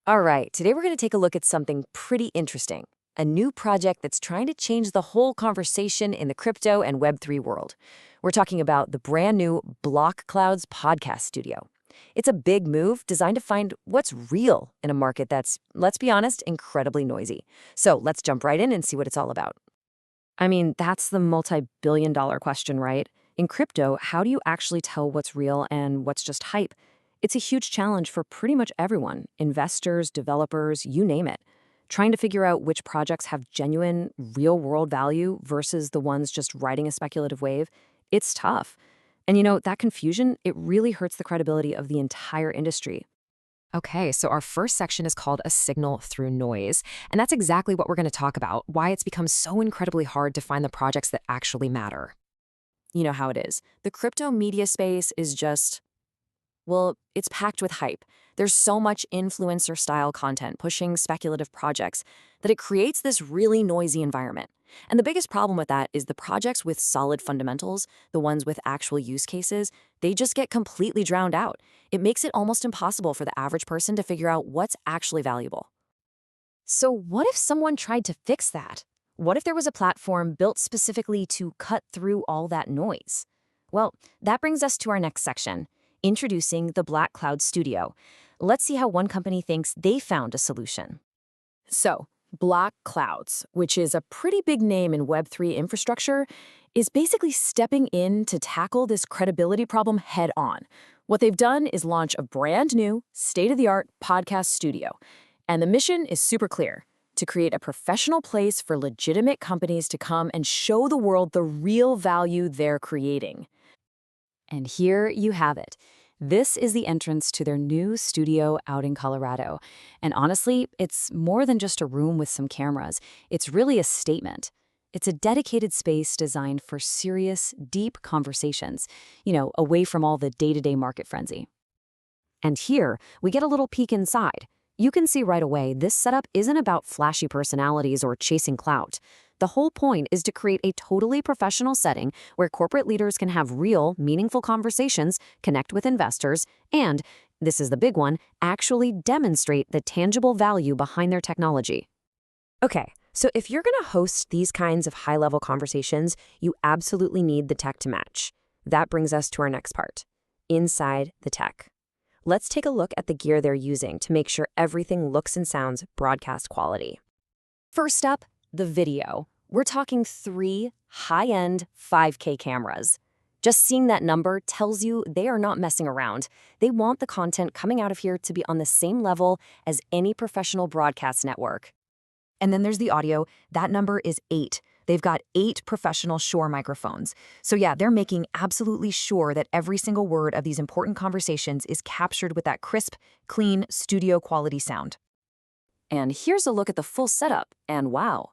All right, today we're going to take a look at something pretty interesting, a new project that's trying to change the whole conversation in the crypto and Web3 world. We're talking about the brand new Blaqclouds Podcast Studio. It's a big move designed to find what's real in a market that's, let's be honest, incredibly noisy. So let's jump right in and see what it's all about. I mean, that's the multi-billion-dollar question, right? In crypto, how do you actually tell what's real and what's just hype? It's a huge challenge for pretty much everyone, investors, developers, you name it. Trying to figure out which projects have genuine, real-world value versus the ones just riding a speculative wave, it's tough. And that confusion, it really hurts the credibility of the entire industry. Okay, so our first section is called a signal through noise. And that's exactly what we're going to talk about, why it's become so incredibly hard to find the projects that actually matter. You know how it is. The crypto media space is just, well, it's packed with hype. There's so much influencer-style content pushing speculative projects that it creates this really noisy environment. And the biggest problem with that is the projects with solid fundamentals, the ones with actual use cases, they just get completely drowned out. It makes it almost impossible for the average person to figure out what's actually valuable. So what if someone tried to fix that? What if there was a platform built specifically to cut through all that noise? Well, that brings us to our next section, introducing the Blaqclouds Studio. Let's see how one company thinks they found a solution. So, Blaqclouds, which is a pretty big name in Web3 infrastructure, is basically stepping in to tackle this credibility problem head on. What they've done is launch a brand new, state-of-the-art podcast studio. And the mission is super clear: to create a professional place for legitimate companies to come and show the world the real value they're creating. And here you have it. This is the entrance to their new studio out in Colorado. And honestly, it's more than just a room with some cameras. It's really a statement. It's a dedicated space designed for serious, deep conversations, away from all the day-to-day market frenzy. And here, we get a little peek inside. You can see right away this setup isn't about flashy personalities or chasing clout. The whole point is to create a totally professional setting where corporate leaders can have real, meaningful conversations, connect with investors, and, this is the big one, actually demonstrate the tangible value behind their technology. Okay, so if you're going to host these kinds of high-level conversations, you absolutely need the tech to match. That brings us to our next part, inside the tech. Let's take a look at the gear they're using to make sure everything looks and sounds broadcast quality. First up, the video. We're talking 3 high-end 5K cameras. Just seeing that number tells you they are not messing around. They want the content coming out of here to be on the same level as any professional broadcast network. And then there's the audio. That number is 8. They've got 8 professional Shure microphones. So yeah, they're making absolutely sure that every single word of these important conversations is captured with that crisp, clean, studio quality sound. And here's a look at the full setup, and wow.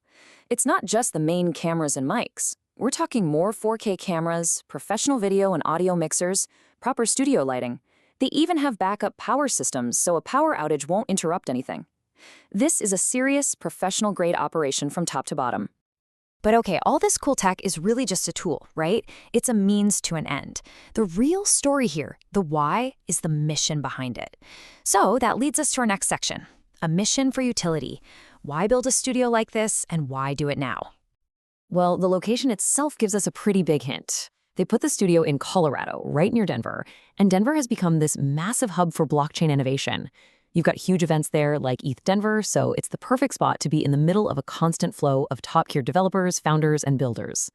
It's not just the main cameras and mics. We're talking more 4K cameras, professional video and audio mixers, proper studio lighting. They even have backup power systems so a power outage won't interrupt anything. This is a serious, professional-grade operation from top to bottom. But okay, all this cool tech is really just a tool, right? It's a means to an end. The real story here, the why, is the mission behind it. So that leads us to our next section, a mission for utility. Why build a studio like this, and why do it now? Well, the location itself gives us a pretty big hint. They put the studio in Colorado, right near Denver, and Denver has become this massive hub for blockchain innovation. You've got huge events there like ETH Denver, so it's the perfect spot to be in the middle of a constant flow of top-tier developers, founders, and builders.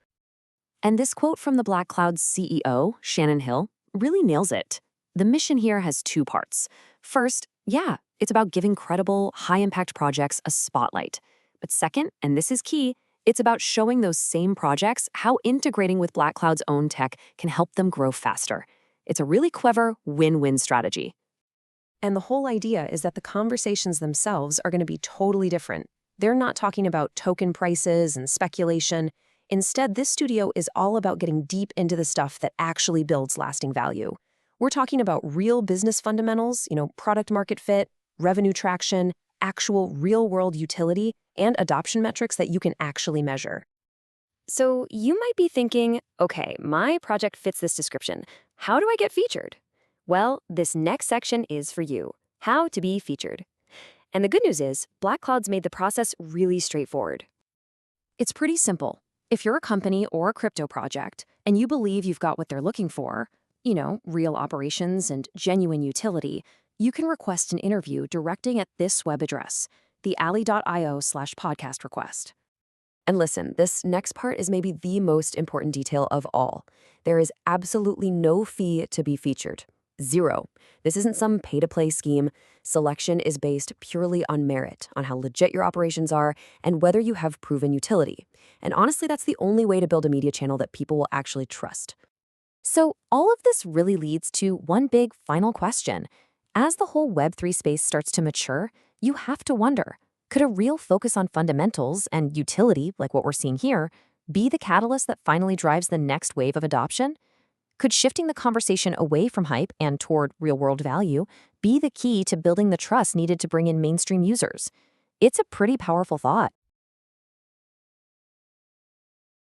And this quote from the Blaqclouds CEO, Shannon Hill, really nails it. The mission here has 2 parts. First, it's about giving credible, high-impact projects a spotlight. But second, and this is key, it's about showing those same projects how integrating with Blaqclouds' own tech can help them grow faster. It's a really clever win-win strategy. And the whole idea is that the conversations themselves are going to be totally different. They're not talking about token prices and speculation. Instead, this studio is all about getting deep into the stuff that actually builds lasting value. We're talking about real business fundamentals, product market fit, revenue traction, actual real-world utility, and adoption metrics that you can actually measure. So you might be thinking, okay, my project fits this description. How do I get featured? Well, this next section is for you, how to be featured. And the good news is, Blaqclouds made the process really straightforward. It's pretty simple. If you're a company or a crypto project and you believe you've got what they're looking for, real operations and genuine utility, you can request an interview directing at this web address, thealley.io/podcast request. And listen, this next part is maybe the most important detail of all. There is absolutely no fee to be featured. Zero. This isn't some pay-to-play scheme. Selection is based purely on merit, on how legit your operations are, and whether you have proven utility. And honestly, that's the only way to build a media channel that people will actually trust. So all of this really leads to one big final question. As the whole Web3 space starts to mature, you have to wonder, could a real focus on fundamentals and utility, like what we're seeing here, be the catalyst that finally drives the next wave of adoption? Could shifting the conversation away from hype and toward real-world value be the key to building the trust needed to bring in mainstream users? It's a pretty powerful thought.